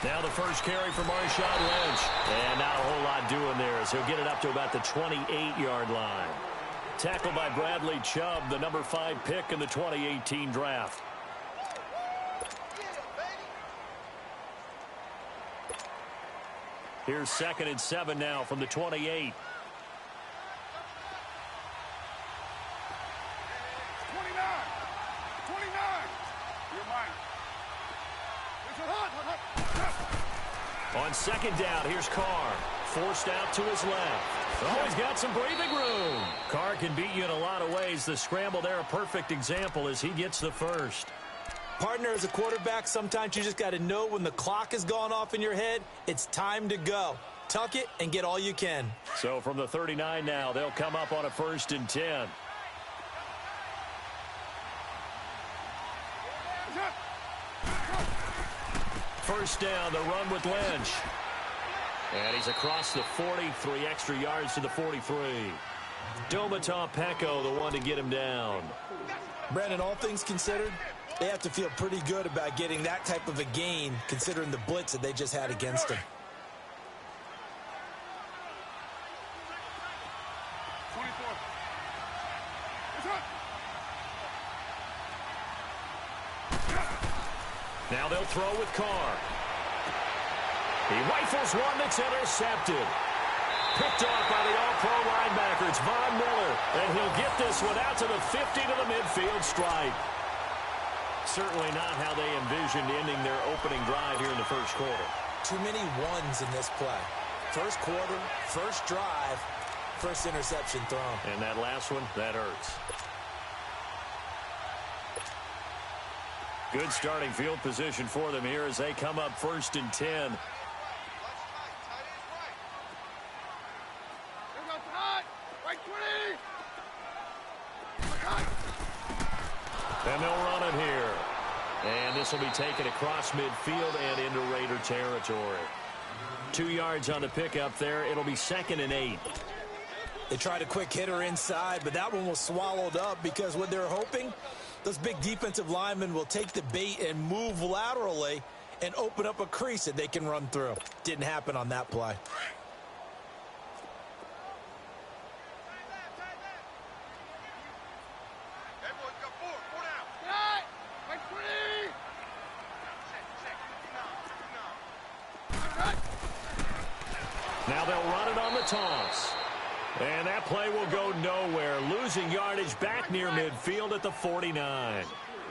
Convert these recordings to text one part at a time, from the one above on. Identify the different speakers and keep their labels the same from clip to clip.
Speaker 1: Now the first carry for Marshawn Lynch. And not a whole lot doing there as he'll get it up to about the 28-yard line. Tackled by Bradley Chubb, the number 5 pick in the 2018 draft. Here's 2nd and 7 now from the 28.
Speaker 2: 29. You're mine.
Speaker 1: On 2nd down, here's Carr. Forced out to his left. Oh, he's got some breathing room. Carr can beat you in a lot of ways. The scramble there, a perfect example as he gets the first.
Speaker 3: Partner, as a quarterback, sometimes you just got to know when the clock has gone off in your head, it's time to go. Tuck it and get all you can.
Speaker 1: So from the 39 now, they'll come up on a 1st and 10. First down, the run with Lynch. And he's across the 43 extra yards to the 43. Domata Peko, the one to get him down.
Speaker 3: Brandon, all things considered, they have to feel pretty good about getting that type of a gain, considering the blitz that they just had against him.
Speaker 2: 24.
Speaker 1: Now they'll throw with Carr. He rifles one that's intercepted. Picked off by the all-pro linebacker. It's Von Miller. And he'll get this one out to the 50 to the midfield stripe. Certainly not how they envisioned ending their opening drive here in the first quarter.
Speaker 3: Too many ones in this play. First quarter, first drive, first interception thrown.
Speaker 1: And that last one, that hurts. Good starting field position for them here as they come up 1st and 10. And they'll run it here. And this will be taken across midfield and into Raider territory. 2 yards on the pickup there. It'll be 2nd and 8.
Speaker 3: They tried a quick hitter inside, but that one was swallowed up because what they're hoping, those big defensive linemen will take the bait and move laterally and open up a crease that they can run through. Didn't happen on that play.
Speaker 1: Now they'll run it on the toss. And that play will go nowhere. Losing yardage back near midfield at the 49.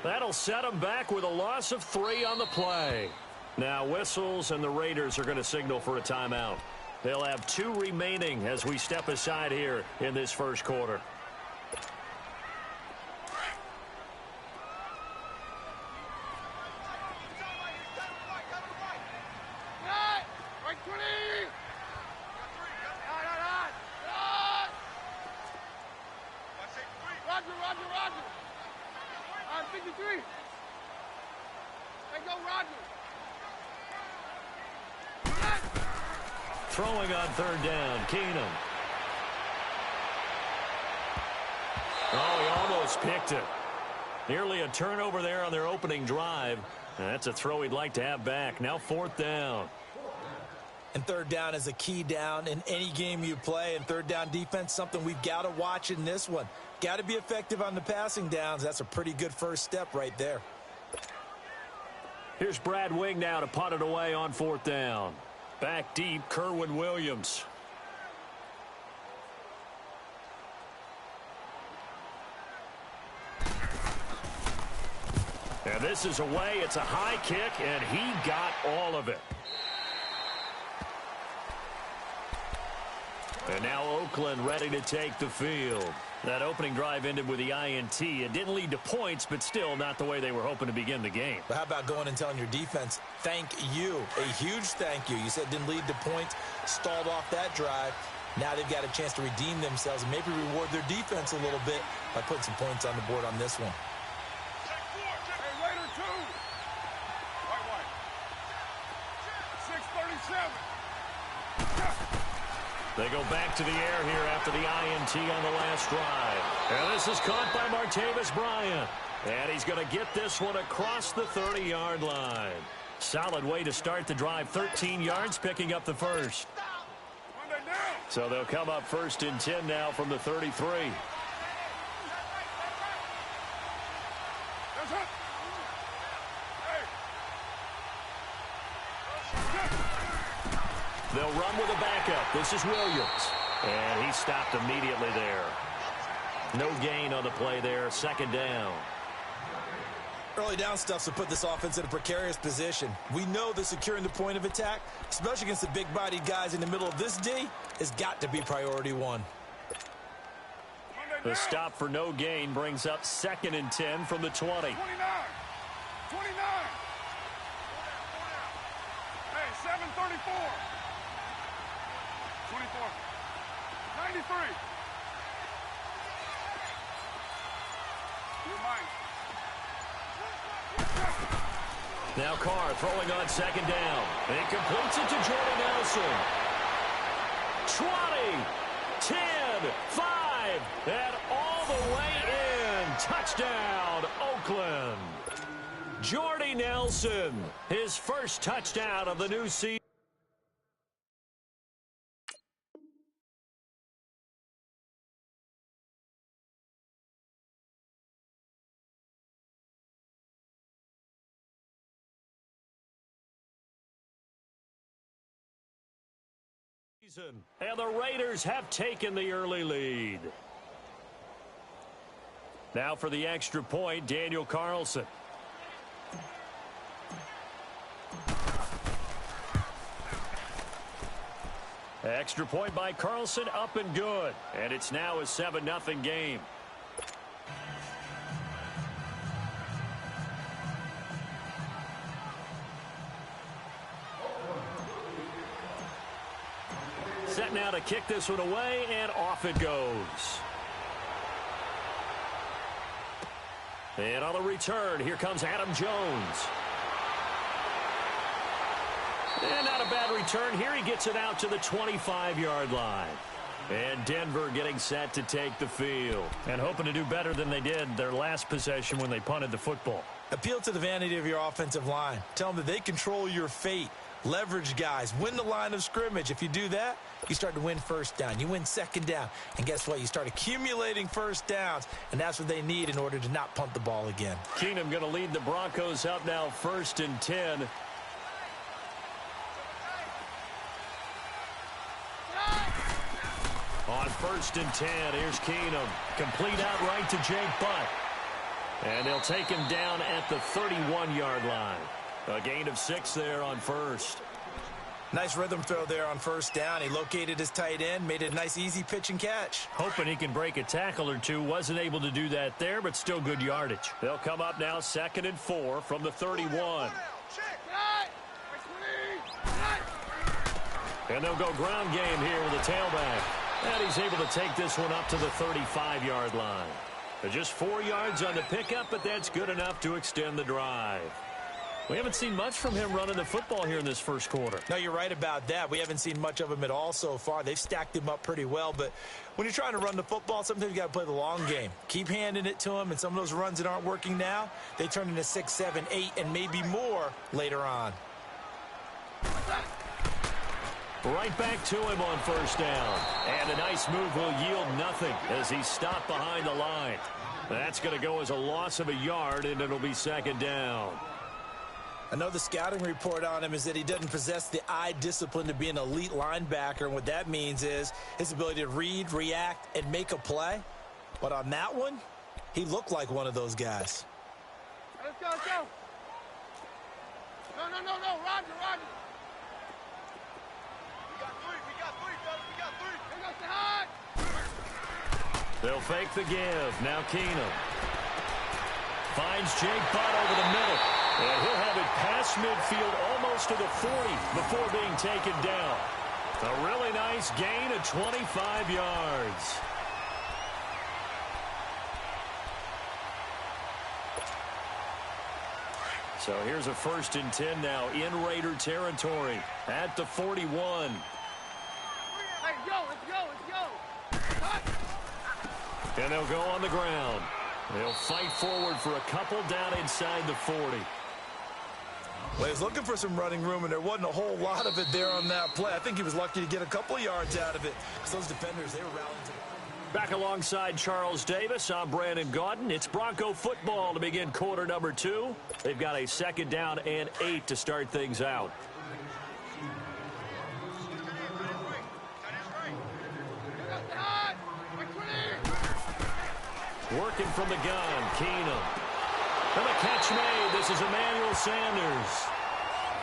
Speaker 1: That'll set them back with a loss of 3 on the play. Now whistles and the Raiders are going to signal for a timeout. They'll have 2 remaining as we step aside here in this first quarter. Throwing on 3rd down, Keenum. Oh, he almost picked it. Nearly a turnover there on their opening drive. That's a throw he'd like to have back. Now 4th down.
Speaker 3: And 3rd down is a key down in any game you play. And 3rd down defense, something we've got to watch in this one. Got to be effective on the passing downs. That's a pretty good first step right there.
Speaker 1: Here's Brad Wing now to punt it away on 4th down. Back deep, Kerwin Williams. And this is away. It's a high kick, and he got all of it. And now Oakland ready to take the field. That opening drive ended with the INT. It didn't lead to points, but still not the way they were hoping to begin the game.
Speaker 3: But how about going and telling your defense, thank you, a huge thank you. You said it didn't lead to points, stalled off that drive. Now they've got a chance to redeem themselves and maybe reward their defense a little bit by putting some points on the board on this one.
Speaker 2: Hey, Raider 2. White. 6:37.
Speaker 1: They go back to the air here after the INT on the last drive. And this is caught by Martavis Bryant. And he's going to get this one across the 30-yard line. solid way to start the drive. 13 yards, picking up the first. So they'll come up 1st and 10 now from the 33. They'll run with a backup. This is Williams. And he stopped immediately there. No gain on the play there. 2nd down.
Speaker 3: Early down stuff to put this offense in a precarious position. We know that securing the point of attack, especially against the big-bodied guys in the middle of this D, has got to be priority one.
Speaker 1: The stop for no gain brings up 2nd and 10 from the 20.
Speaker 2: 29. 29. Hey, 734. 24. 93. You're mine.
Speaker 1: Now Carr throwing on 2nd down. And he completes it to Jordy Nelson. 20, 10, 5, and all the way in. Touchdown, Oakland. Jordy Nelson, his first touchdown of the new season. And the Raiders have taken the early lead. Now for the extra point, Daniel Carlson. Extra point by Carlson, up and good. And it's now a 7-0 game. Set now to kick this one away, and off it goes. And on the return, here comes Adam Jones. And not a bad return here. He gets it out to the 25-yard line. And Denver getting set to take the field. And hoping to do better than they did their last possession when they punted the football.
Speaker 3: Appeal to the vanity of your offensive line. Tell them that they control your fate. Leverage guys. Win the line of scrimmage. If you do that, you start to win 1st down. You win 2nd down. And guess what? You start accumulating 1st downs. And that's what they need in order to not punt the ball again.
Speaker 1: Keenum going to lead the Broncos up now 1st and 10. On 1st and 10, here's Keenum. Complete out right to Jake Butt. And they'll take him down at the 31-yard line. A gain of 6 there on 1st.
Speaker 3: Nice rhythm throw there on 1st down. He located his tight end, made it a nice easy pitch and catch.
Speaker 1: Hoping he can break a tackle or two. Wasn't able to do that there, but still good yardage. They'll come up now 2nd and 4 from the 31. And they'll go ground game here with a tailback. And he's able to take this one up to the 35-yard line. Just 4 yards on the pickup, but that's good enough to extend the drive. We haven't seen much from him running the football here in this 1st quarter.
Speaker 3: No, you're right about that. We haven't seen much of him at all so far. They've stacked him up pretty well, but when you're trying to run the football, sometimes you got to play the long game. Keep handing it to him, and some of those runs that aren't working now, they turn into 6, 7, 8, and maybe more later on.
Speaker 1: Right back to him on 1st down. And a nice move will yield nothing as he's stopped behind the line. That's going to go as a loss of a yard, and it'll be 2nd down.
Speaker 3: I know the scouting report on him is that he doesn't possess the eye discipline to be an elite linebacker, and what that means is his ability to read, react, and make a play. But on that one, he looked like one of those guys.
Speaker 2: Let's go, let's go. No, Roger. We got three, fellas, we got three. Here goes the high.
Speaker 1: They'll fake the give. Now Keenum finds Jake Butt over the middle. And he'll have it past midfield almost to the 40 before being taken down. A really nice gain of 25 yards. So here's a 1st and 10 now in Raider territory at the 41.
Speaker 2: Hey, let's go.
Speaker 1: And they'll go on the ground. They'll fight forward for a couple down inside the 40.
Speaker 3: Well, he was looking for some running room, and there wasn't a whole lot of it there on that play. I think he was lucky to get a couple of yards out of it, because those defenders, they were rallying to the...
Speaker 1: Back alongside Charles Davis, I'm Brandon Gaudin. It's Bronco football to begin quarter number 2. They've got a 2nd down and 8 to start things out. Working from the gun, Keenum. And the catch made. This is Emmanuel Sanders.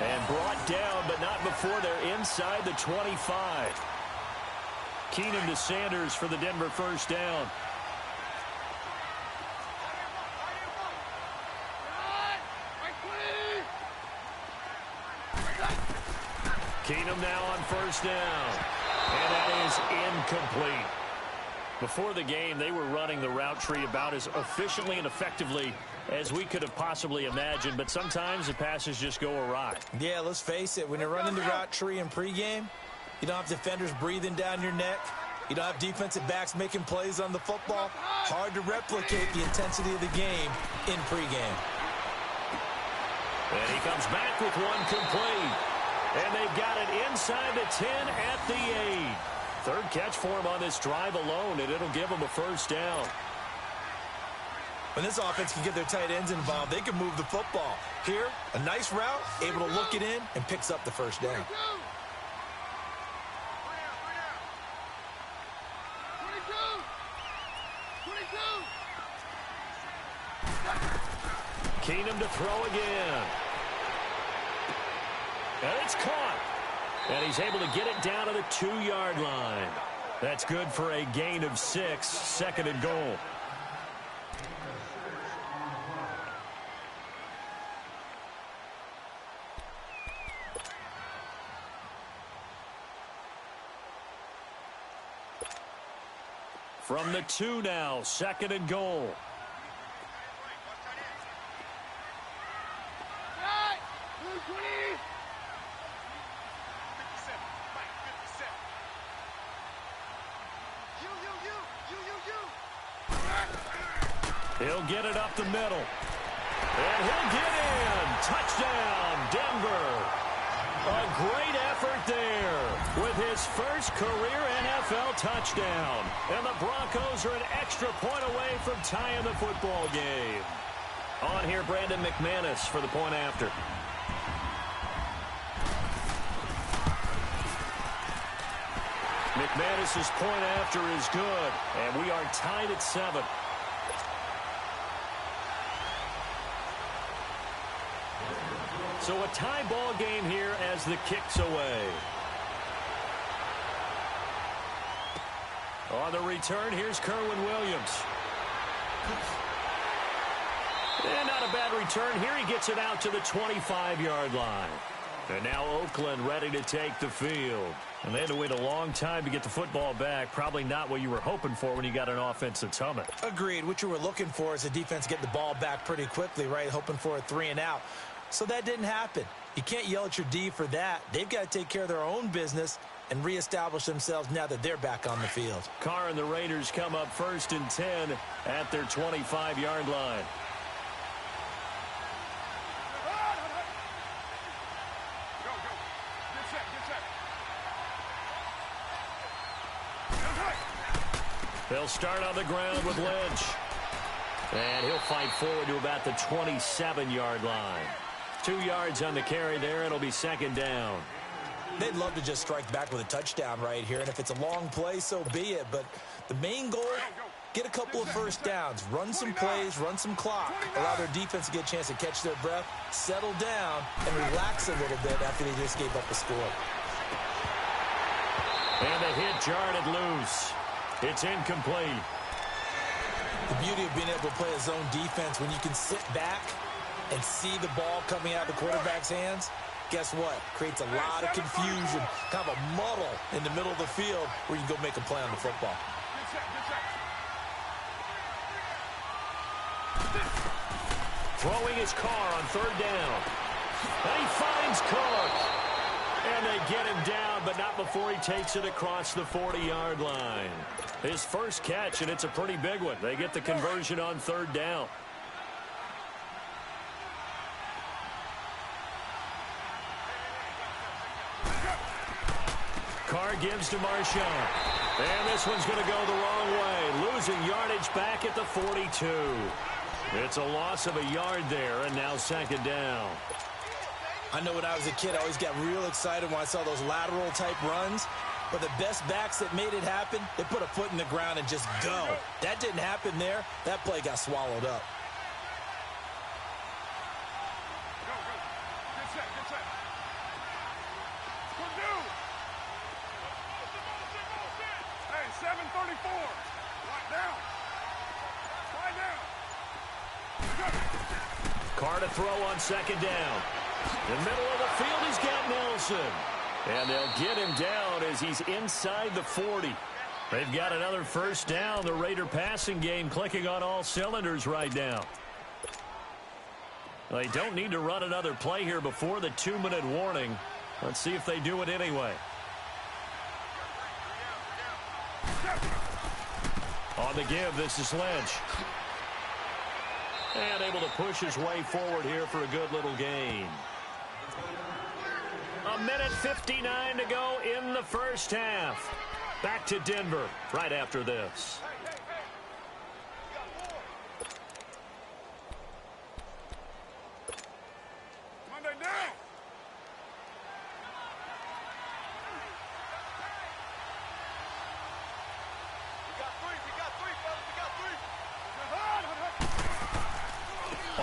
Speaker 1: And brought down, but not before they're inside the 25. Keenum to Sanders for the Denver first down. Keenum now on first down. And that is incomplete. Before the game, they were running the route tree about as efficiently and effectively as we could have possibly imagined, but sometimes the passes just go awry.
Speaker 3: Yeah, let's face it. When you're running the route tree in pregame, you don't have defenders breathing down your neck. You don't have defensive backs making plays on the football. Hard to replicate the intensity of the game in pregame.
Speaker 1: And he comes back with one complete. And they've got it inside the 10 at the 8. Third catch for him on this drive alone, and it'll give him a first down.
Speaker 3: When this offense can get their tight ends involved, they can move the football. Here, a nice route, able to look it in, and picks up the first down.
Speaker 1: Keenum to throw again. And it's caught. And he's able to get it down to the 2-yard line. That's good for a gain of 6, 2nd and goal. From the 2 now, 2nd and goal. He'll get it up the middle. And he'll get in. Touchdown, Denver. A great effort there with his first career NFL touchdown. And the Broncos are an extra point away from tying the football game. On here, Brandon McManus for the point after. McManus's point after is good. And we are tied at 7. So a tie ball game here as the kick's away. On the return, here's Kerwin Williams. And not a bad return. Here he gets it out to the 25-yard line. And now Oakland ready to take the field. And they had to wait a long time to get the football back. Probably not what you were hoping for when you got an offense that's humming.
Speaker 3: Agreed. What you were looking for is the defense get the ball back pretty quickly, right? Hoping for a 3 and out. So that didn't happen. You can't yell at your D for that. They've got to take care of their own business and reestablish themselves now that they're back on the field.
Speaker 1: Carr and the Raiders come up 1st and 10 at their 25-yard line. They'll start on the ground with Lynch. And he'll fight forward to about the 27-yard line. 2 yards on the carry there. It'll be 2nd down.
Speaker 3: They'd love to just strike back with a touchdown right here. And if it's a long play, so be it. But the main goal, get a couple of first downs. Run some plays, run some clock. Allow their defense to get a chance to catch their breath, settle down, and relax a little bit after they just gave up a score.
Speaker 1: And the hit jarred it loose. It's incomplete.
Speaker 3: The beauty of being able to play a zone defense when you can sit back and see the ball coming out of the quarterback's hands, guess what? Creates a lot of confusion, kind of a muddle in the middle of the field where you can go make a play on the football.
Speaker 1: Throwing his Carr on 3rd down. And he finds Cook. And they get him down, but not before he takes it across the 40-yard line. His first catch, and it's a pretty big one. They get the conversion on 3rd down. Carr gives to Marshawn. And this one's going to go the wrong way. Losing yardage back at the 42. It's a loss of a yard there, and now second down.
Speaker 3: I know when I was a kid, I always got real excited when I saw those lateral-type runs. But the best backs that made it happen, they put a foot in the ground and just go. That didn't happen there. That play got swallowed up.
Speaker 2: Go, go. Good set, good set. Good do. Hey, 7:34. Right down. Right down.
Speaker 1: Carr to throw on second down. In the middle of the field, he's got Nelson. And they'll get him down as he's inside the 40. They've got another first down. The Raider passing game clicking on all cylinders right now. They don't need to run another play here before the 2-minute warning. Let's see if they do it anyway. On the give, this is Lynch. And able to push his way forward here for a good little gain. 1:59 to go in the first half. Back to Denver right after this.
Speaker 2: Monday down. We got three, fellas. We got three.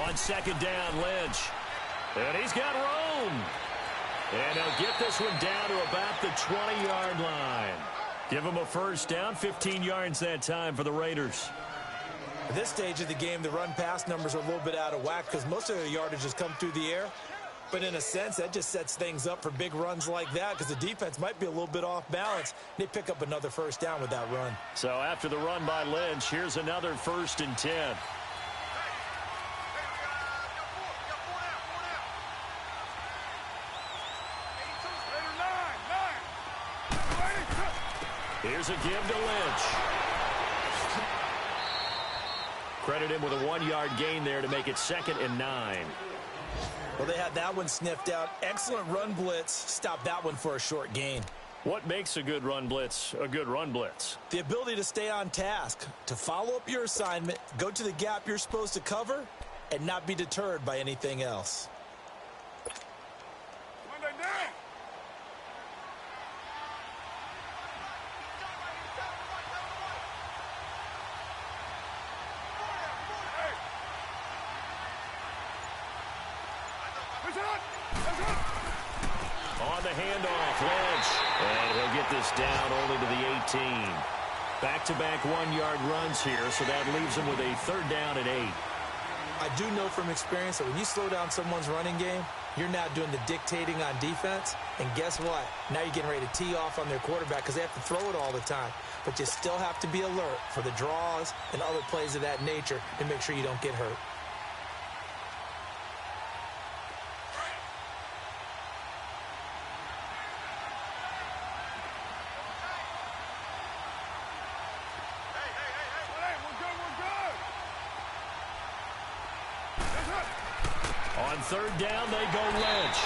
Speaker 1: On second down, Lynch. And he's got room. And they'll get this one down to about the 20-yard line. Give them a first down, 15 yards that time for the Raiders.
Speaker 3: At this stage of the game, the run-pass numbers are a little bit out of whack because most of their yardage has come through the air. But in a sense, that just sets things up for big runs like that because the defense might be a little bit off balance. They pick up another first down with that run.
Speaker 1: So after the run by Lynch, here's another 1st and 10. Here's a give to Lynch. Credit him with a 1-yard gain there to make it 2nd and 9.
Speaker 3: Well, they had that one sniffed out. Excellent run blitz. Stop that one for a short gain.
Speaker 1: What makes a good run blitz a good run blitz?
Speaker 3: The ability to stay on task, to follow up your assignment, go to the gap you're supposed to cover, and not be deterred by anything else.
Speaker 2: Monday down.
Speaker 1: On the handoff, Lynch. And he'll get this down only to the 18. Back-to-back 1-yard runs here, so that leaves him with a 3rd down and 8.
Speaker 3: I do know from experience that when you slow down someone's running game, you're now doing the dictating on defense. And guess what? Now you're getting ready to tee off on their quarterback because they have to throw it all the time. But you still have to be alert for the draws and other plays of that nature to make sure you don't get hurt.
Speaker 1: On 3rd down, they go Lynch.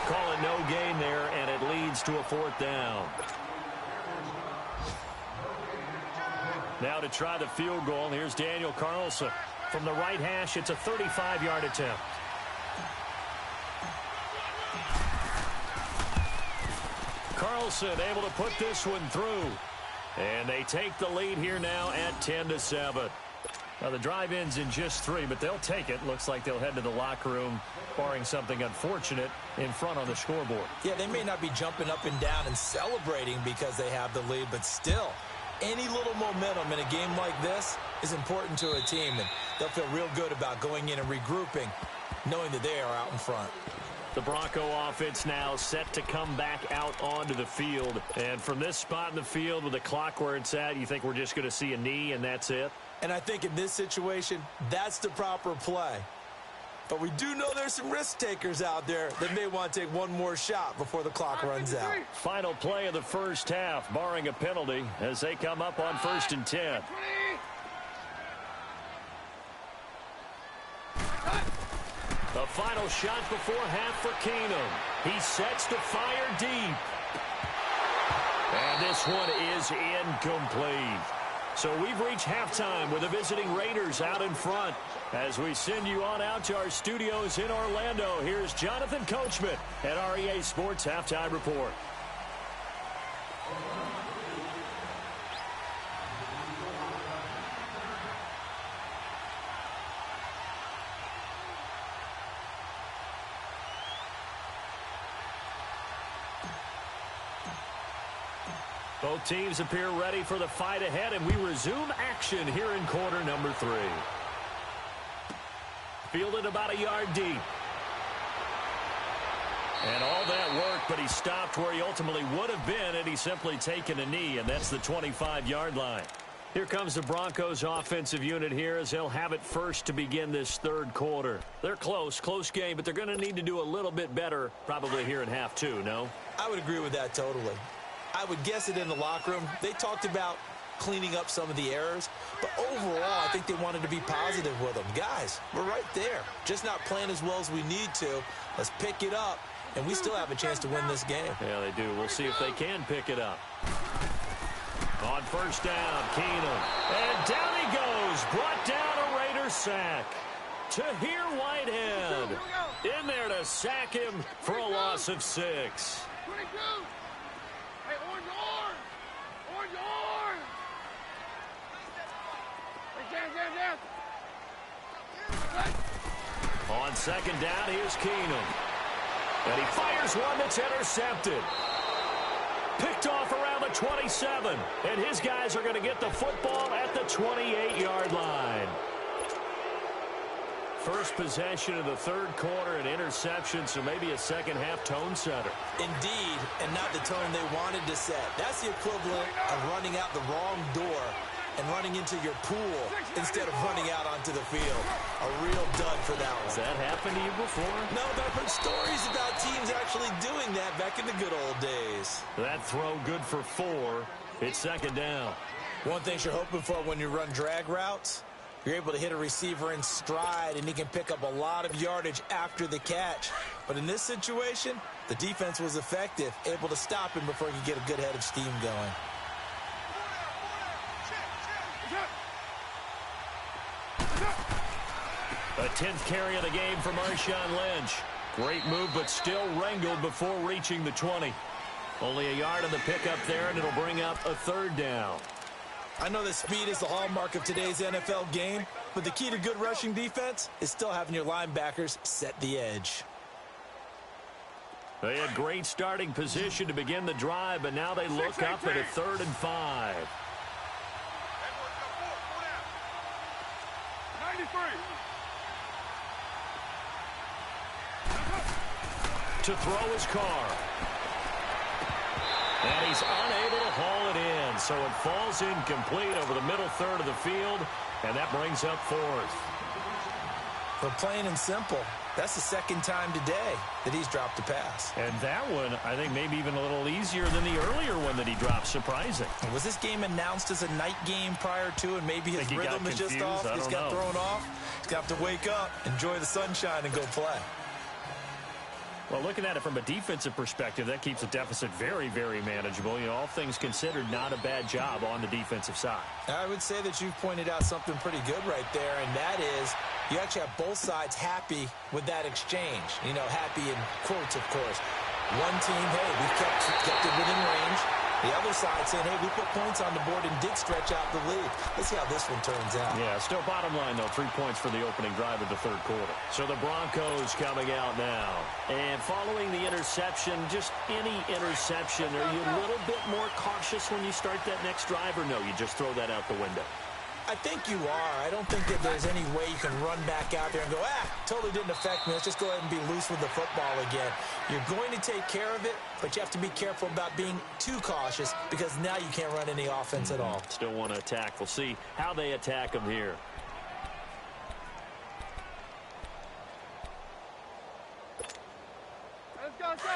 Speaker 1: Call it no gain there, and it leads to a 4th down. Now to try the field goal, here's Daniel Carlson. From the right hash, it's a 35-yard attempt. Carlson able to put this one through. And they take the lead here now at 10-7. Now, the drive ends in just 3, but they'll take it. Looks like they'll head to the locker room, barring something unfortunate, in front on the scoreboard.
Speaker 3: Yeah, they may not be jumping up and down and celebrating because they have the lead, but still, any little momentum in a game like this is important to a team, and they'll feel real good about going in and regrouping, knowing that they are out in front.
Speaker 1: The Bronco offense now set to come back out onto the field. And from this spot in the field with the clock where it's at, you think we're just going to see a knee and that's it?
Speaker 3: And I think in this situation, that's the proper play. But we do know there's some risk takers out there that may want to take one more shot before the clock runs out.
Speaker 1: Final play of the first half, barring a penalty, as they come up on 1st and 10. The final shot before half for Keenum. He sets to fire deep. And this one is incomplete. So we've reached halftime with the visiting Raiders out in front. As we send you on out to our studios in Orlando, here's Jonathan Coachman at REA Sports Halftime Report. Both teams appear ready for the fight ahead, and we resume action here in quarter number 3. Fielded about a yard deep. And all that work, but he stopped where he ultimately would have been had he simply taken a knee, and that's the 25-yard line. Here comes the Broncos offensive unit here as they'll have it first to begin this third quarter. They're close game, but they're going to need to do a little bit better probably here in half 2, no?
Speaker 3: I would agree with that totally. I would guess it in the locker room. They talked about cleaning up some of the errors, but overall, I think they wanted to be positive with them. Guys, we're right there. Just not playing as well as we need to. Let's pick it up, and we still have a chance to win this game.
Speaker 1: Yeah, they do. We'll see if they can pick it up. On first down, Keenum. And down he goes. Brought down a Raider sack. Tahir Whitehead in there to sack him for a loss of 6.
Speaker 2: 22. Hey, orange arm! Orange arm! Hey, down.
Speaker 1: On second down, here's Keenum. And he fires one that's intercepted. Picked off around the 27. And his guys are going to get the football at the 28-yard line. First possession of the third quarter, an interception, so maybe a second-half tone setter.
Speaker 3: Indeed, and not the tone they wanted to set. That's the equivalent of running out the wrong door and running into your pool instead of running out onto the field. A real dud for that one.
Speaker 1: Has that happened to you before?
Speaker 3: No, but I've heard stories about teams actually doing that back in the good old days.
Speaker 1: That throw good for 4. It's second down.
Speaker 3: One thing you're hoping for when you run drag routes, you're able to hit a receiver in stride, and he can pick up a lot of yardage after the catch. But in this situation, the defense was effective, able to stop him before he could get a good head of steam going.
Speaker 1: A 10th carry of the game for Marshawn Lynch. Great move, but still wrangled before reaching the 20. Only a yard on the pickup there, and it'll bring up a third down.
Speaker 3: I know that speed is the hallmark of today's NFL game, but the key to good rushing defense is still having your linebackers set the edge.
Speaker 1: They had great starting position to begin the drive, but now they look up at a 3rd and 5.
Speaker 2: 93.
Speaker 1: To throw his car. And he's unable to haul it in, so it falls incomplete over the middle third of the field, and that brings up 4th.
Speaker 3: For plain and simple, that's the second time today that he's dropped a pass.
Speaker 1: And that one, I think, maybe even a little easier than the earlier one that he dropped. Surprising.
Speaker 3: Was this game announced as a night game prior to, and maybe his rhythm is just off? He's got thrown off. He's got to wake up, enjoy the sunshine, and go play.
Speaker 1: Well, looking at it from a defensive perspective, that keeps the deficit very, very manageable. You know, all things considered, not a bad job on the defensive side. I
Speaker 3: would say that you've pointed out something pretty good right there, and that is you actually have both sides happy with that exchange. You know, happy in quotes, of course. One team, hey, we kept it within range. The other side saying, hey, we put points on the board and did stretch out the lead. Let's see how this one turns out.
Speaker 1: Yeah, still bottom line, though, 3 points for the opening drive of the third quarter. So the Broncos coming out now. And following the interception, just any interception, are you a little bit more cautious when you start that next drive, or no, you just throw that out the window?
Speaker 3: I think you are. I don't think that there's any way you can run back out there and go, totally didn't affect me. Let's just go ahead and be loose with the football again. You're going to take care of it, but you have to be careful about being too cautious because now you can't run any offense at all.
Speaker 1: Still want to attack. We'll see how they attack them here.
Speaker 2: Let's go, let's go.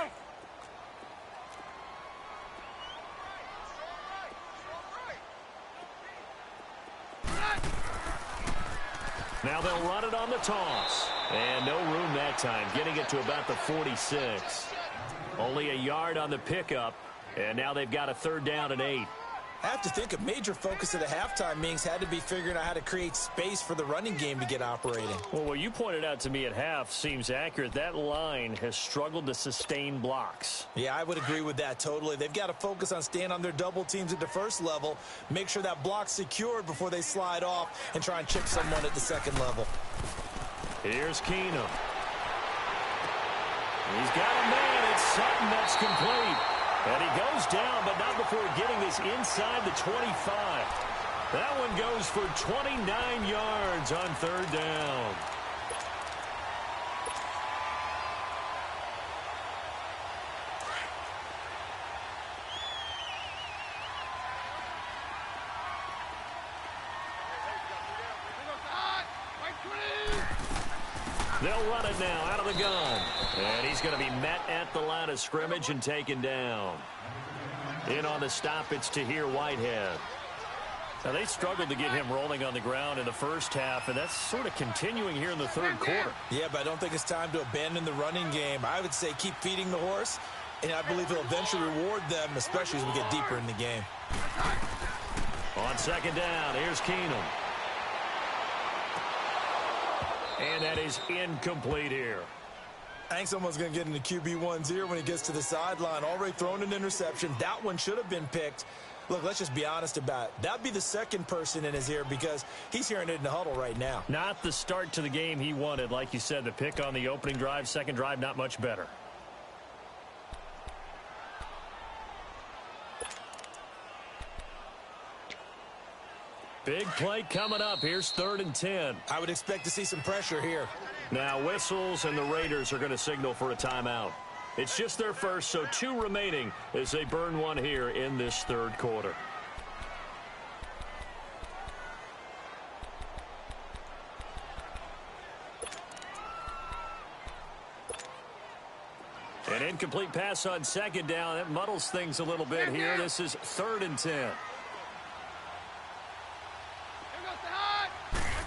Speaker 1: Now they'll run it on the toss. And no room that time, getting it to about the 46. Only a yard on the pickup. And now they've got a 3rd down and 8.
Speaker 3: I have to think a major focus of the halftime meetings had to be figuring out how to create space for the running game to get operating.
Speaker 1: Well, what you pointed out to me at half seems accurate. That line has struggled to sustain blocks.
Speaker 3: Yeah, I would agree with that totally. They've got to focus on staying on their double teams at the first level, make sure that block's secured before they slide off and try and chip someone at the second level.
Speaker 1: Here's Keenum. He's got a man. It's Sutton that's complete. And he goes down, but not before getting this inside the 25. That one goes for 29 yards on 3rd down. They'll run it now out of the gun. And he's going to be met at the line of scrimmage and taken down. In on the stop, it's Tahir Whitehead. Now, they struggled to get him rolling on the ground in the first half, and that's sort of continuing here in the 3rd quarter.
Speaker 3: Yeah, but I don't think it's time to abandon the running game. I would say keep feeding the horse, and I believe he'll eventually reward them, especially as we get deeper in the game.
Speaker 1: On 2nd down, here's Keenum. And that is incomplete here.
Speaker 3: I think someone's going to get into QB1's ear when he gets to the sideline. Already thrown an interception. That one should have been picked. Look, let's just be honest about it. That'd be the second person in his ear because he's hearing it in the huddle right now.
Speaker 1: Not the start to the game he wanted. Like you said, the pick on the opening drive, second drive, not much better. Big play coming up. Here's 3rd and 10.
Speaker 3: I would expect to see some pressure here.
Speaker 1: Now whistles, and the Raiders are going to signal for a timeout. It's just their first, so 2 remaining as they burn one here in this 3rd quarter. An incomplete pass on 2nd down. That muddles things a little bit here. This is 3rd and 10.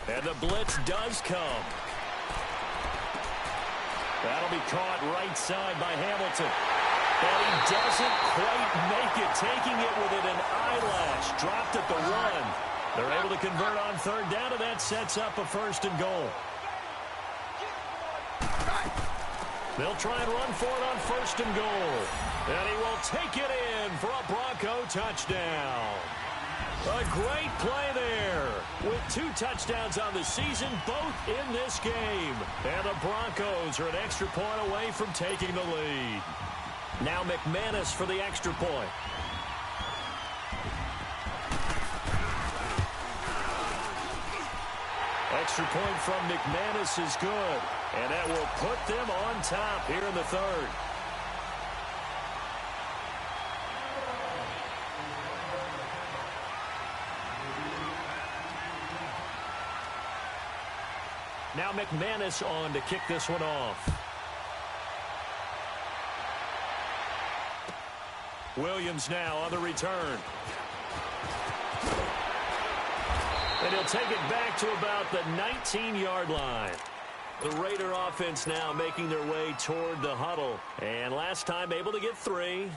Speaker 1: And the blitz does come. That'll be caught right side by Hamilton. But he doesn't quite make it, taking it within an eyelash. Dropped at the 1. They're able to convert on 3rd down, and that sets up a 1st and goal. They'll try and run for it on 1st and goal. And he will take it in for a Bronco touchdown. A great play there with 2 touchdowns on the season, both in this game. And the Broncos are an extra point away from taking the lead. Now McManus for the extra point. Extra point from McManus is good. And that will put them on top here in the 3rd. Now McManus on to kick this one off. Williams now on the return. And he'll take it back to about the 19-yard line. The Raider offense now making their way toward the huddle. And last time able to get 3.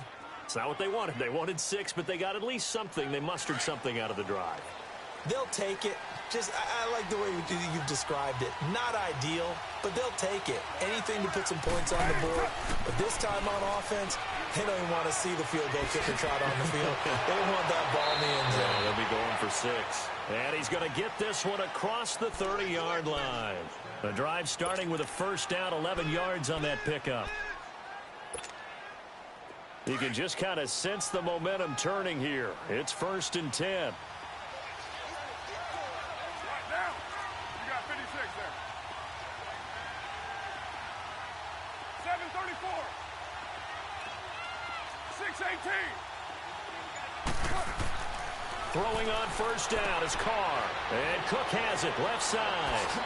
Speaker 1: It's not what they wanted. They wanted 6, but they got at least something. They mustered something out of the drive.
Speaker 3: They'll take it. Just, I like the way you've described it. Not ideal, but they'll take it. Anything to put some points on the board. But this time on offense, they don't even want to see the field goal kicker trot on the field. They want that ball in the end zone.
Speaker 1: Yeah, they'll be going for 6. And he's going to get this one across the 30-yard line. The drive starting with a 1st down, 11 yards on that pickup. You can just kind of sense the momentum turning here. It's 1st and 10.
Speaker 2: 18.
Speaker 1: Throwing on 1st down is Carr. And Cook has it left side.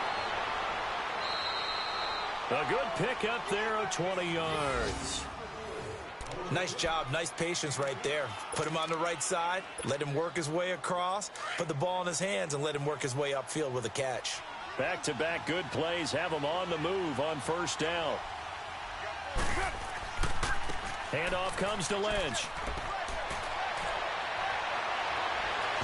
Speaker 1: A good pick up there of 20 yards.
Speaker 3: Nice job. Nice patience right there. Put him on the right side. Let him work his way across. Put the ball in his hands and let him work his way upfield with a catch.
Speaker 1: Back-to-back good plays have him on the move on 1st down. Handoff comes to Lynch.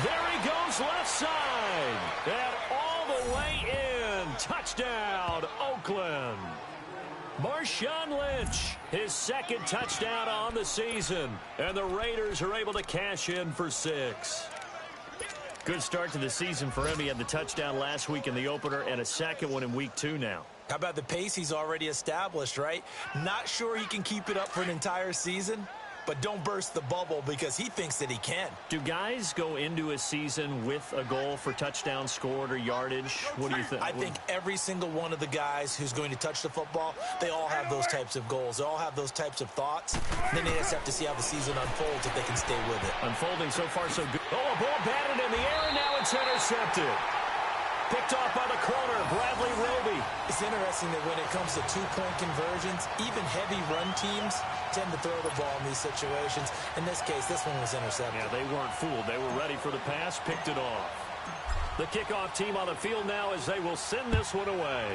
Speaker 1: There he goes left side. And all the way in. Touchdown, Oakland. Marshawn Lynch, his second touchdown on the season. And the Raiders are able to cash in for 6.
Speaker 4: Good start to the season for him. He had the touchdown last week in the opener and a second one in week 2 now.
Speaker 3: How about the pace he's already established, right? Not sure he can keep it up for an entire season, but don't burst the bubble because he thinks that he can.
Speaker 4: Do guys go into a season with a goal for touchdowns scored or yardage? What do you think?
Speaker 3: I think every single one of the guys who's going to touch the football, they all have those types of goals. They all have those types of thoughts. And then they just have to see how the season unfolds if they can stay with it.
Speaker 4: Unfolding so far so good.
Speaker 1: Oh, a ball batted in the air, and now it's intercepted. Picked off by the corner, Bradley Roby.
Speaker 3: It's interesting that when it comes to two-point conversions, even heavy run teams tend to throw the ball in these situations. In this case, this one was intercepted.
Speaker 1: Yeah, they weren't fooled. They were ready for the pass, picked it off. The kickoff team on the field now as they will send this one away.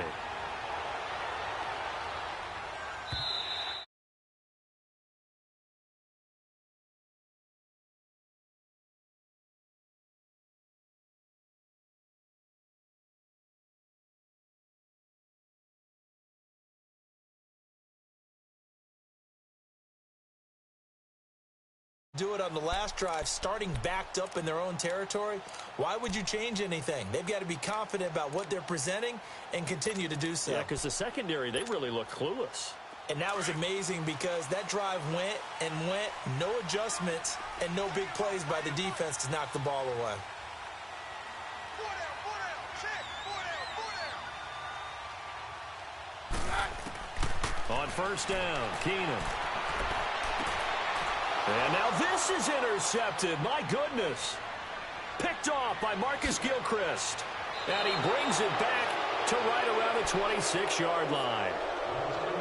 Speaker 3: Do it on the last drive, starting backed up in their own territory. Why would you change anything? They've got to be confident about what they're presenting and continue to do so.
Speaker 4: Yeah, because the secondary, they really look clueless.
Speaker 3: And that was amazing because that drive went and went, no adjustments, and no big plays by the defense to knock the ball away.
Speaker 1: On first down, Keenum. And now this is intercepted. My goodness. Picked off by Marcus Gilchrist. And he brings it back to right around the 26-yard line.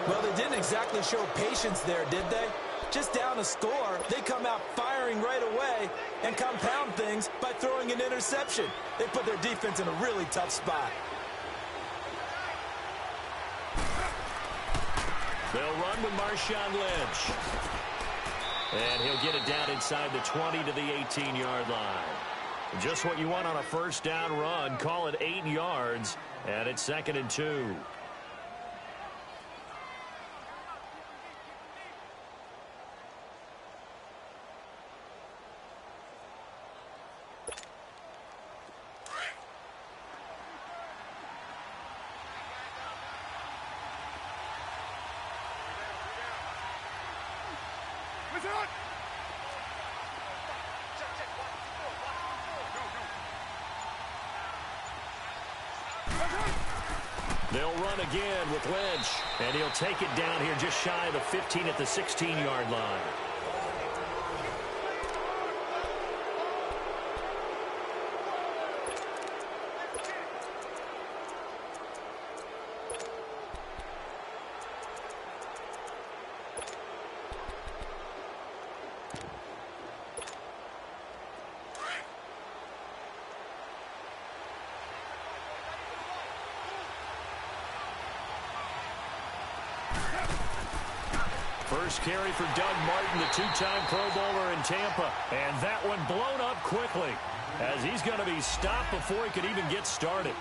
Speaker 3: Well, they didn't exactly show patience there, did they? Just down a score, they come out firing right away and compound things by throwing an interception. They put their defense in a really tough spot.
Speaker 1: They'll run with Marshawn Lynch. And he'll get it down inside the 20 to the 18-yard line. Just what you want on a first down run. Call it 8 yards, and it's 2nd and 2. They'll run again with Lynch, and he'll take it down here just shy of the 15 at the 16-yard line. First carry for Doug Martin, the two-time Pro Bowler in Tampa. And that one blown up quickly as he's going to be stopped before he could even get started.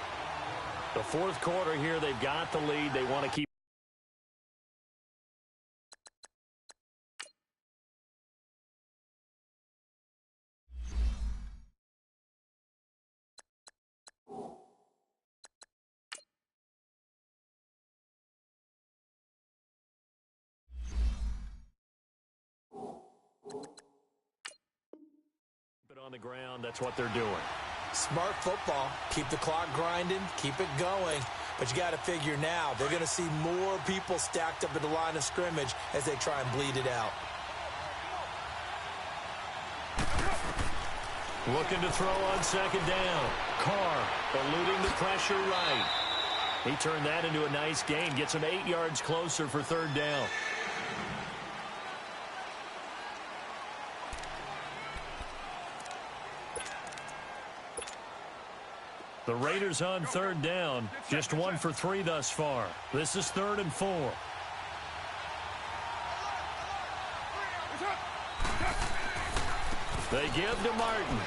Speaker 1: The fourth quarter here, they've got the lead. They want to keep. On the ground, that's what they're doing.
Speaker 3: Smart football. Keep the clock grinding, keep it going. But you got to figure now, they're going to see more people stacked up at the line of scrimmage as they try and bleed it out.
Speaker 1: Looking to throw on second down. Carr eluding the pressure right. He turned that into a nice gain. Gets him 8 yards closer for third down. The Raiders on third down, just 1 for 3 thus far. This is 3rd and 4. They give to Martin.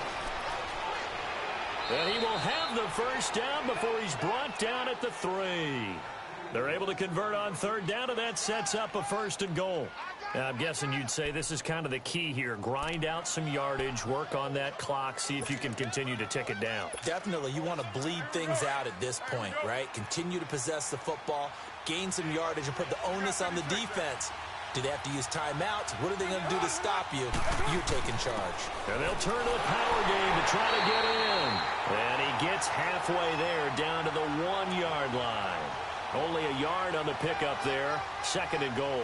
Speaker 1: And he will have the first down before he's brought down at the 3. They're able to convert on third down, and that sets up a 1st and goal. I'm guessing you'd say this is kind of the key here. Grind out some yardage, work on that clock, see if you can continue to tick it down.
Speaker 3: Definitely. You want to bleed things out at this point, right? Continue to possess the football, gain some yardage, and put the onus on the defense. Do they have to use timeouts? What are they going to do to stop you? You're taking charge.
Speaker 1: And they'll turn to the power game to try to get in. And he gets halfway there down to the 1-yard line. Only a yard on the pickup there. 2nd and goal.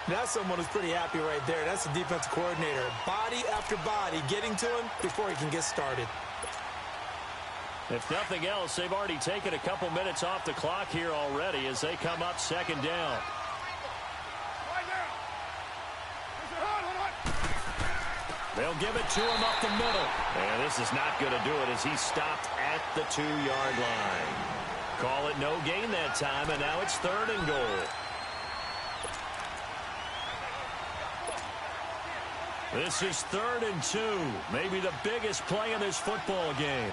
Speaker 3: That's someone who's pretty happy right there. That's the defensive coordinator. Body after body getting to him before he can get started.
Speaker 1: If nothing else, they've already taken a couple minutes off the clock here already as they come up 2nd down. They'll give it to him up the middle. And this is not going to do it as he stopped at the 2-yard line. Call it no gain that time, and now it's 3rd and goal. This is 3rd and 2. Maybe the biggest play in this football game.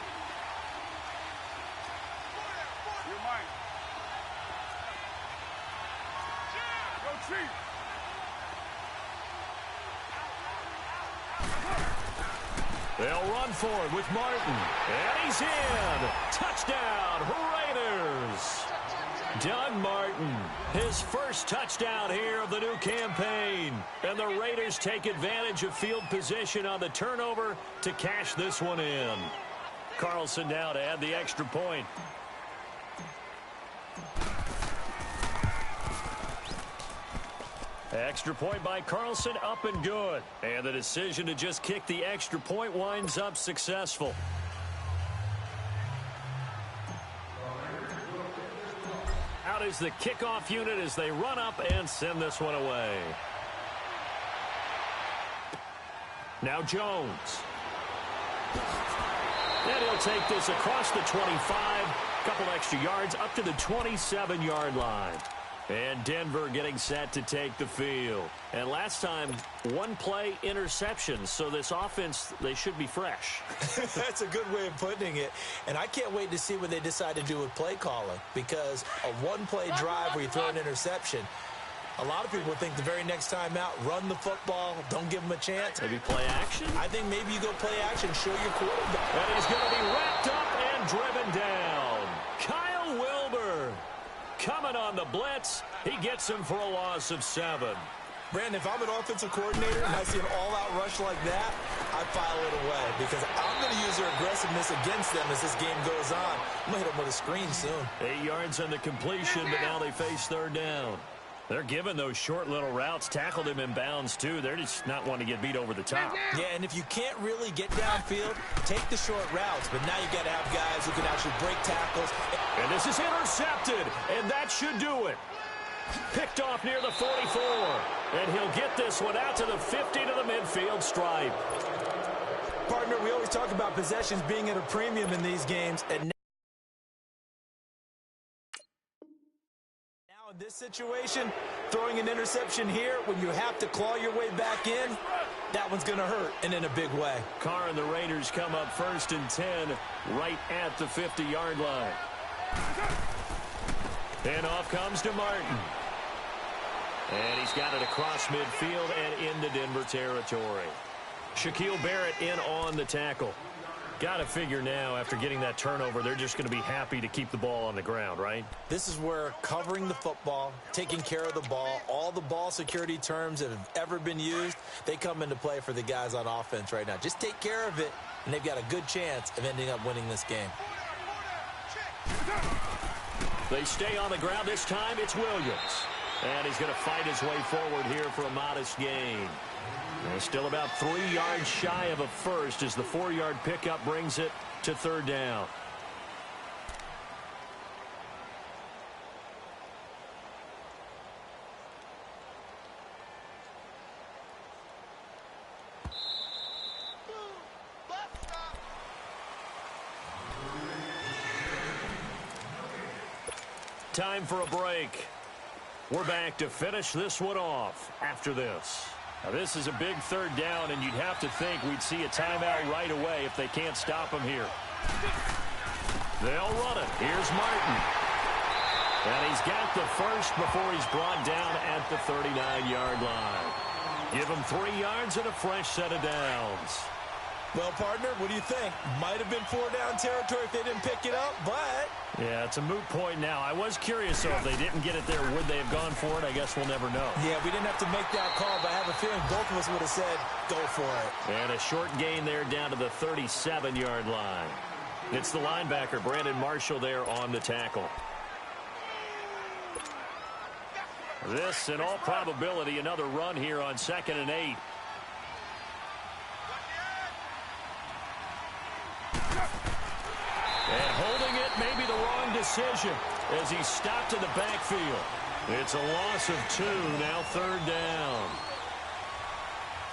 Speaker 1: They'll run for it with Martin. And he's in. Touchdown, Raiders. Doug Martin, his first touchdown here of the new campaign. And the Raiders take advantage of field position on the turnover to cash this one in. Carlson now to add the extra point. Extra point by Carlson, up and good. And the decision to just kick the extra point winds up successful. Out is the kickoff unit as they run up and send this one away. Now Jones. And he'll take this across the 25. Couple extra yards up to the 27-yard line. And Denver getting set to take the field. And last time, 1-play interception. So this offense, they should be fresh.
Speaker 3: That's a good way of putting it. And I can't wait to see what they decide to do with play calling. Because a 1-play drive where you throw an interception, a lot of people think the very next time out, run the football, don't give them a chance.
Speaker 1: Maybe play action?
Speaker 3: I think maybe you go play action, show your quarterback.
Speaker 1: And he's going to be wrapped up and driven down. Kyle Wilbur coming on the blitz. He gets him for a loss of 7.
Speaker 3: Brandon, if I'm an offensive coordinator and I see an all-out rush like that, I file it away because I'm going to use their aggressiveness against them as this game goes on. I'm going to hit them with a screen soon.
Speaker 1: 8 yards on the completion, but now they face 3rd down. They're giving those short little routes. Tackled him in bounds, too. They're just not wanting to get beat over the top.
Speaker 3: Yeah, and if you can't really get downfield, take the short routes. But now you got to have guys who can actually break tackles.
Speaker 1: And this is intercepted, and that should do it. Picked off near the 44. And he'll get this one out to the 50 to the midfield stripe.
Speaker 3: Partner, we always talk about possessions being at a premium in these games. And now in this situation, throwing an interception here when you have to claw your way back in, that one's going to hurt, and in a big way.
Speaker 1: Carr and the Raiders come up 1st and 10 right at the 50-yard line. And off comes to Martin. And he's got it across midfield and into Denver territory. Shaquille Barrett in on the tackle. Got to figure now, after getting that turnover, they're just going to be happy to keep the ball on the ground, right?
Speaker 3: This is where covering the football, taking care of the ball, all the ball security terms that have ever been used, they come into play for the guys on offense right now. Just take care of it, and they've got a good chance of ending up winning this game.
Speaker 1: They stay on the ground. This time it's Williams. And he's going to fight his way forward here for a modest gain. And still about 3 yards shy of a first as the 4-yard pickup brings it to 3rd down. Time for a break. We're back to finish this one off after this. Now, this is a big 3rd down, and you'd have to think we'd see a timeout right away if they can't stop him here. They'll run it. Here's Martin. And he's got the first before he's brought down at the 39-yard line. Give him 3 yards and a fresh set of downs.
Speaker 3: Well, partner, what do you think? Might have been 4-down territory if they didn't pick it up, but...
Speaker 1: Yeah, it's a moot point now. I was curious, so if they didn't get it there, would they have gone for it? I guess we'll never know.
Speaker 3: Yeah, we didn't have to make that call, but I have a feeling both of us would have said, go for it.
Speaker 1: And a short gain there down to the 37-yard line. It's the linebacker, Brandon Marshall, there on the tackle. This, in all probability, another run here on 2nd and 8. And holding it may be the wrong decision as he stopped in the backfield. It's a loss of 2, now 3rd down.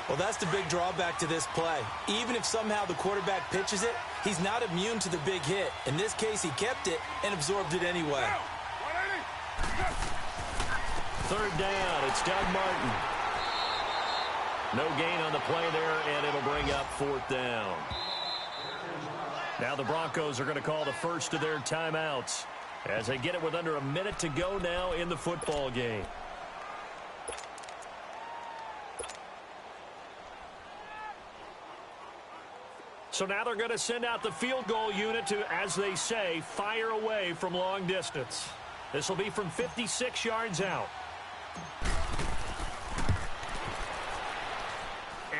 Speaker 3: Well, that's the big drawback to this play. Even if somehow the quarterback pitches it, he's not immune to the big hit. In this case, he kept it and absorbed it anyway.
Speaker 1: 3rd down, it's Doug Martin. No gain on the play there, and it'll bring up 4th down. Now the Broncos are going to call the first of their timeouts as they get it with under a minute to go now in the football game. So now they're going to send out the field goal unit to, as they say, fire away from long distance. This will be from 56 yards out.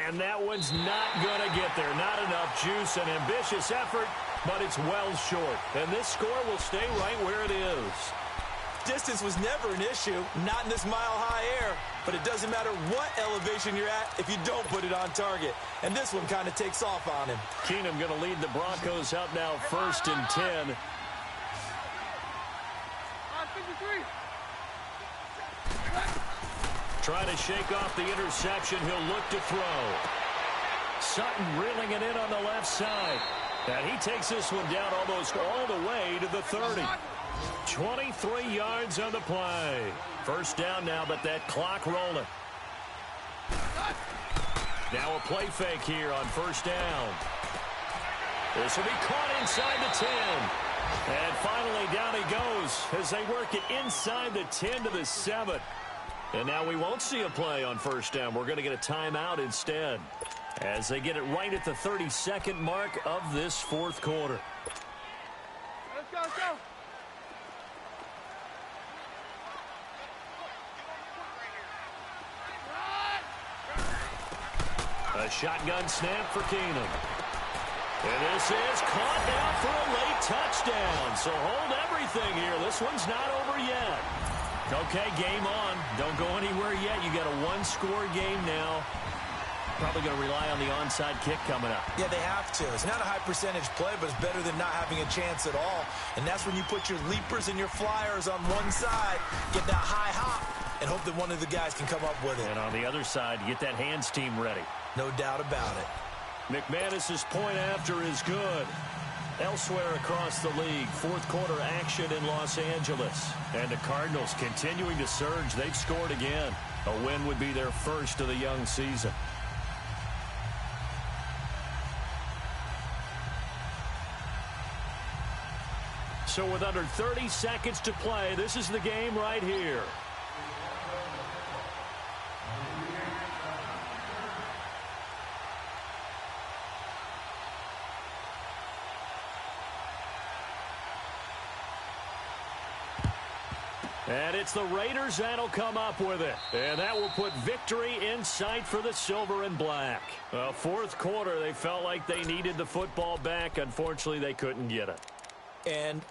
Speaker 1: And that one's not going to get there. Not enough juice. An ambitious effort, but it's well short. And this score will stay right where it is.
Speaker 3: Distance was never an issue, not in this mile-high air. But it doesn't matter what elevation you're at if you don't put it on target. And this one kind of takes off on him.
Speaker 1: Keenum going to lead the Broncos out now 1st and 10. Try to shake off the interception. He'll look to throw. Sutton reeling it in on the left side. And he takes this one down almost all the way to the 30. 23 yards on the play. 1st down now, but that clock rolling. Now a play fake here on 1st down. This will be caught inside the 10. And finally down he goes as they work it inside the 10 to the 7. And now we won't see a play on 1st down. We're going to get a timeout instead as they get it right at the 32nd mark of this 4th quarter.
Speaker 2: Let's go, let's go.
Speaker 1: A shotgun snap for Keenum. And this is caught now for a late touchdown. So hold everything here. This one's not over yet. Okay, game on. Don't go anywhere yet. You got a 1-score game now. Probably going to rely on the onside kick coming up.
Speaker 3: Yeah, they have to. It's not a high-percentage play, but it's better than not having a chance at all. And that's when you put your leapers and your flyers on one side, get that high hop, and hope that one of the guys can come up with it.
Speaker 1: And on the other side, you get that hands team ready.
Speaker 3: No doubt about it.
Speaker 1: McManus's point after is good. Elsewhere across the league, 4th quarter action in Los Angeles. And the Cardinals continuing to surge. They've scored again. A win would be their first of the young season. So with under 30 seconds to play, this is the game right here. And it's the Raiders that'll come up with it. And that will put victory in sight for the silver and black. 4th quarter, they felt like they needed the football back. Unfortunately, they couldn't get it.
Speaker 3: And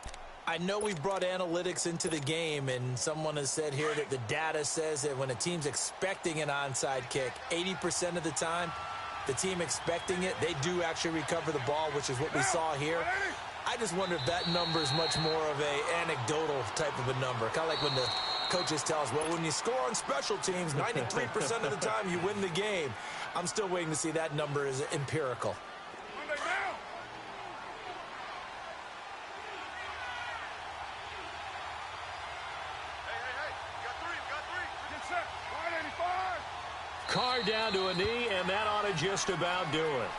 Speaker 3: I know we've brought analytics into the game, and someone has said here that the data says that when a team's expecting an onside kick, 80% of the time, the team expecting it, they do actually recover the ball, which is what we saw here. I just wonder if that number is much more of a anecdotal type of a number. Kind of like when the coaches tell us, well, when you score on special teams, 93% of the time you win the game. I'm still waiting to see that number is empirical.
Speaker 1: Carr down to a knee, and that ought to just about do it.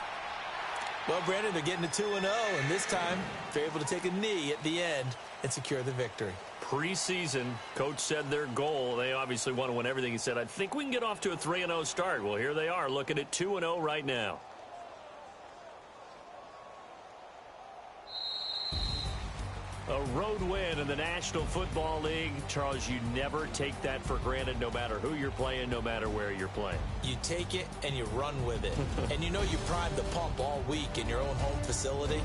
Speaker 3: Well, Brandon, they're getting to 2-0, and this time they're able to take a knee at the end and secure the victory.
Speaker 1: Preseason, coach said their goal, they obviously want to win everything. He said, I think we can get off to a 3-0 start. Well, here they are looking at 2-0 right now. A road win in the National Football League. Charles, you never take that for granted no matter who you're playing, no matter where you're playing.
Speaker 3: You take it and you run with it. And you know you primed the pump all week in your own home facility.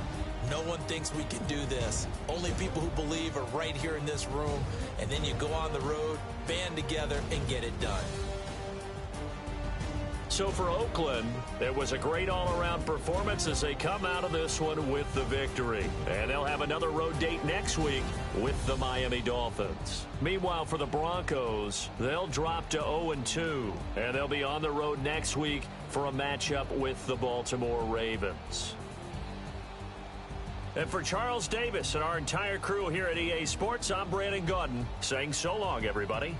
Speaker 3: No one thinks we can do this. Only people who believe are right here in this room. And then you go on the road, band together, and get it done.
Speaker 1: So for Oakland, it was a great all-around performance as they come out of this one with the victory. And they'll have another road date next week with the Miami Dolphins. Meanwhile, for the Broncos, they'll drop to 0-2. And they'll be on the road next week for a matchup with the Baltimore Ravens. And for Charles Davis and our entire crew here at EA Sports, I'm Brandon Gaudin saying so long, everybody.